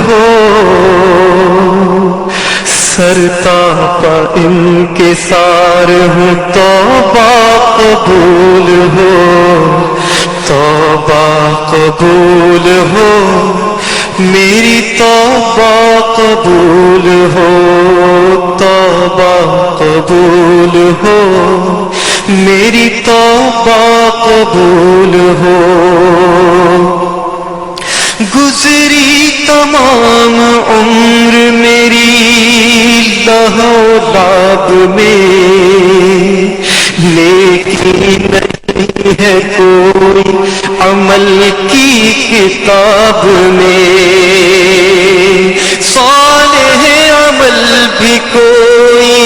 ہو، سرتاپا انکسار ہوں، توبہ قبول ہو، توبہ قبول ہو، میری توبہ قبول ہو، توبہ قبول ہو، میری توبہ قبول ہو۔ گزری تمام عمر میری لہو لعب میں، لیکن نہیں ہے کوئی عمل کی کتاب میں، صالح عمل بھی کوئی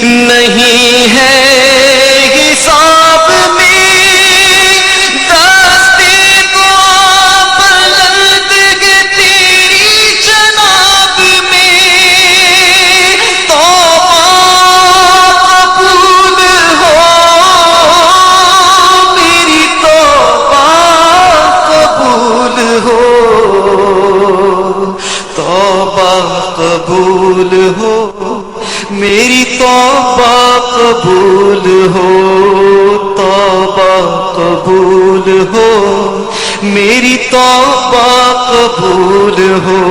نہیں ہے حساب میں، دستے دعا بلند ہے تیری جناب میں، توبہ قبول ہو، میری توبہ قبول ہو، توبہ قبول ہو، میری توبہ قبول ہو، توبہ قبول ہو، میری توبہ قبول ہو۔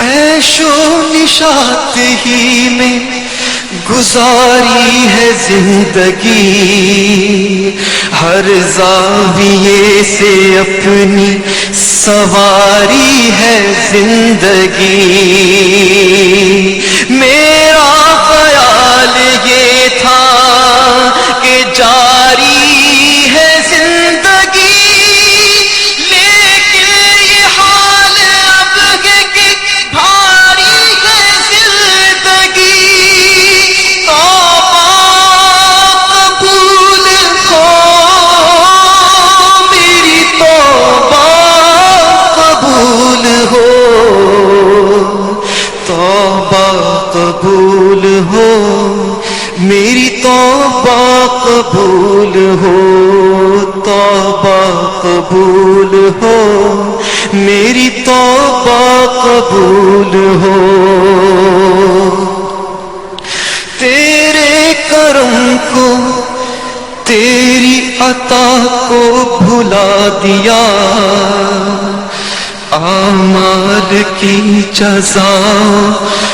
عیش و نشاط ہی میں گزاری ہے زندگی، ہر زاویے سے اپنی سواری ہے زندگی، میرا خیال یہ تھا کہ جاری ہے زندگی، لیکن یہ حال اب ہے کہ بھاری ہے زندگی، توبہ قبول ہو، میری توبہ قبول ہو، توبہ قبول ہو، میری توبہ قبول ہو، توبہ قبول ہو، میری توبہ قبول ہو۔ تیرے کرم کو، تیری عطا کو بھلا دیا، اعمال کی جزا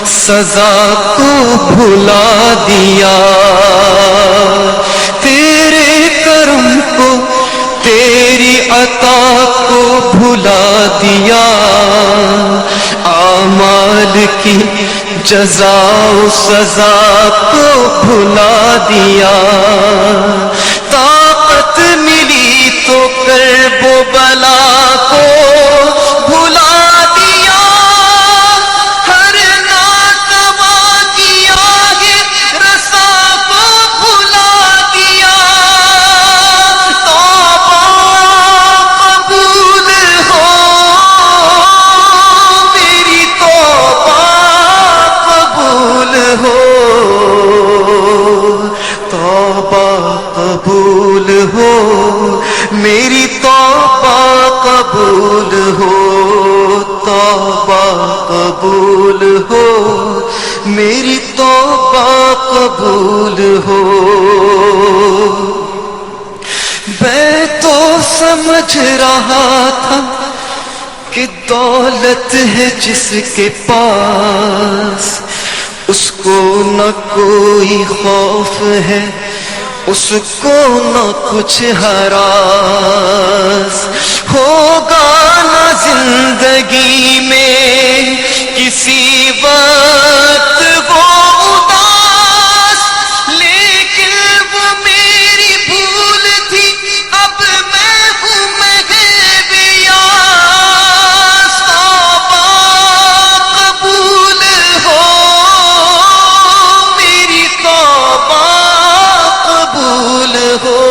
سزا کو بھلا دیا، تیرے کرم کو، تیری عطا کو بھلا دیا، اعمال کی جزا و سزا کو بھلا دیا، طاقت ملی تو کرب و بلا کو بھلا دیا، ہر ناتوا کی آگ رسا کو بھلا دیا، توبہ قبول ہو، میری توبہ قبول ہو، توبہ قبول ہو، میری توبہ قبول ہو، توبہ قبول ہو، میری توبہ قبول ہو۔ میں تو سمجھ رہا تھا کہ دولت ہے جس کے پاس، اس کو نہ کوئی خوف ہے، اس کو نہ کچھ ہراس، ہوگا نہ زندگی میں کسی وقت وہ اداس، لیکن وہ میری بھول تھی، اب میں ہوں محب یاس، توبہ قبول ہو، میری توبہ قبول ہو،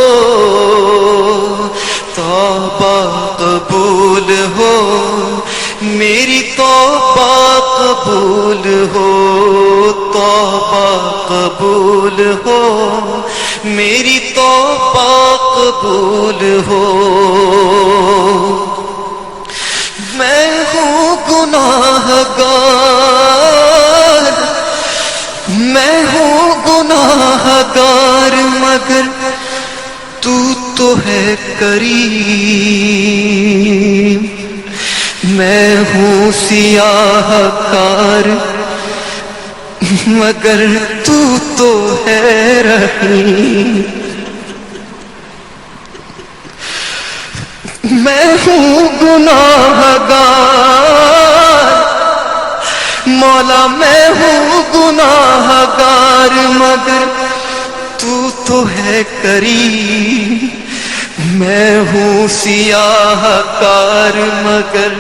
توبہ قبول ہو، میری توبہ قبول ہو، توبہ قبول ہو، میری توبہ قبول ہو۔ گار، میں ہوں گناہ گار مگر تو ہے کریم، میں ہوں سیاہ کار مگر تو ہے رحیم، میں ہوں گناہ گار مولا، میں ہوں گناہ گار مگر تو ہے کریم، میں ہوں سیاہ کار مگر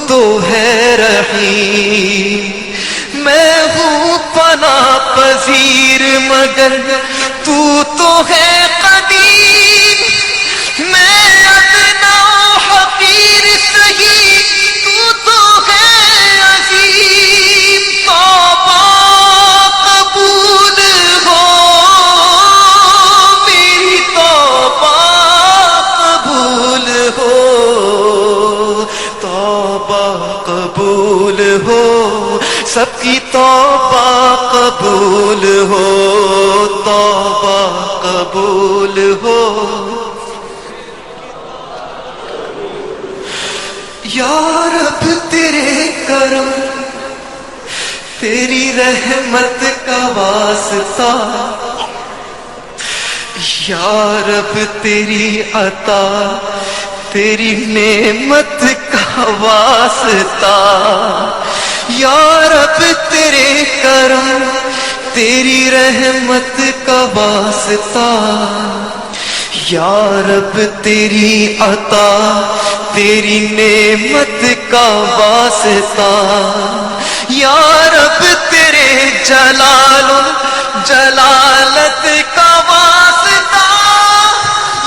تو ہے رحیم، میں ہوں پناہ پذیر مگر تو ہے قدیم، میں ادنا حقیر سہی تو ہے عظیم، توبہ قبول ہو میری توبہ قبول ہو، توبہ قبول ہو سب کی توبہ قبول ہو، توبہ قبول ہو، یا رب تیرے کرم تیری رحمت کا واسطہ، یا رب تیری عطا تیری نعمت کا واسطہ، یا رب تیرے کرم تیری رحمت کا واسطہ، یا رب تیری عطا تیری نعمت کا واسطہ، یا رب تیرے جلال و جلالت کا واسطہ،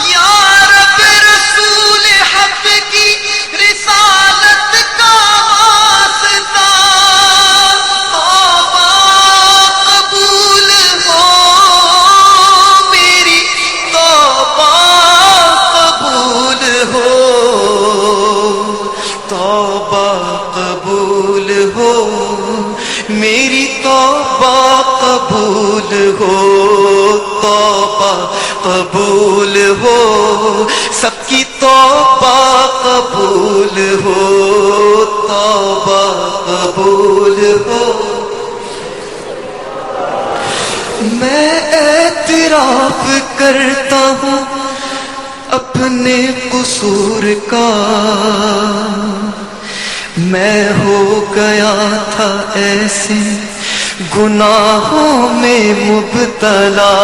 یا رب رسول حق کی رسالت کا واسطہ، توبہ قبول ہو میری توبہ قبول ہو، توبہ قبول ہو میری توبہ قبول ہو، توبہ قبول ہو سب کی توبہ قبول ہو، توبہ قبول ہو، میں اعتراف کرتا ہوں اپنے قصور کا، میں ہو گیا تھا ایسے گناہوں میں مبتلا،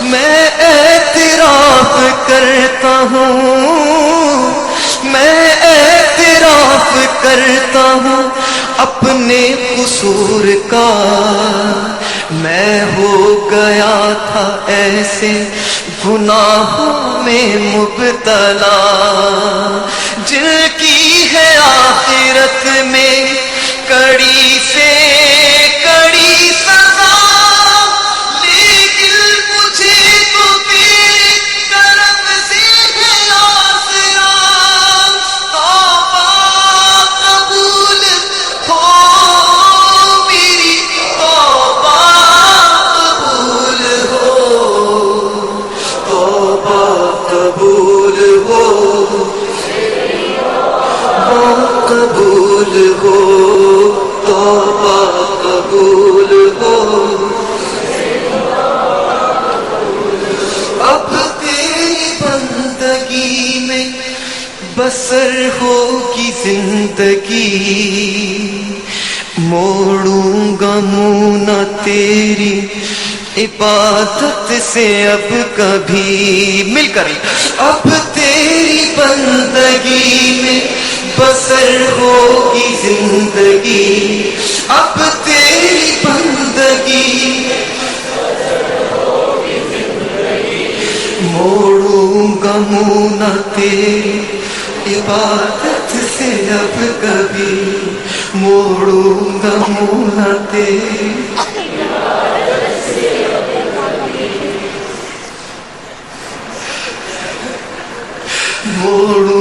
میں اعتراف کرتا ہوں، میں اعتراف کرتا ہوں اپنے قصور کا، میں ہو گیا تھا ایسے گناہوں میں مبتلا، جن کی ہے آخرت میں کڑی سے کڑی سزا، لیکن مجھے تو تیرے کرم سے ہے آسرا، توبہ قبول ہو میری توبہ قبول ہو، توبہ قبول ہو قبول ہو، توبہ قبول ہو، اب تیری بندگی میں بسر ہوگی زندگی، موڑوں گا منہ نہ تیری عبادت سے اب کبھی، مل کر اب تیری بندگی میں بسر ہوگی زندگی، اب تیری بندگی موڑوں گا منہ نہ تیری عبادت سے اب کبھی، موڑوں گا منہ نہ تیری موڑوں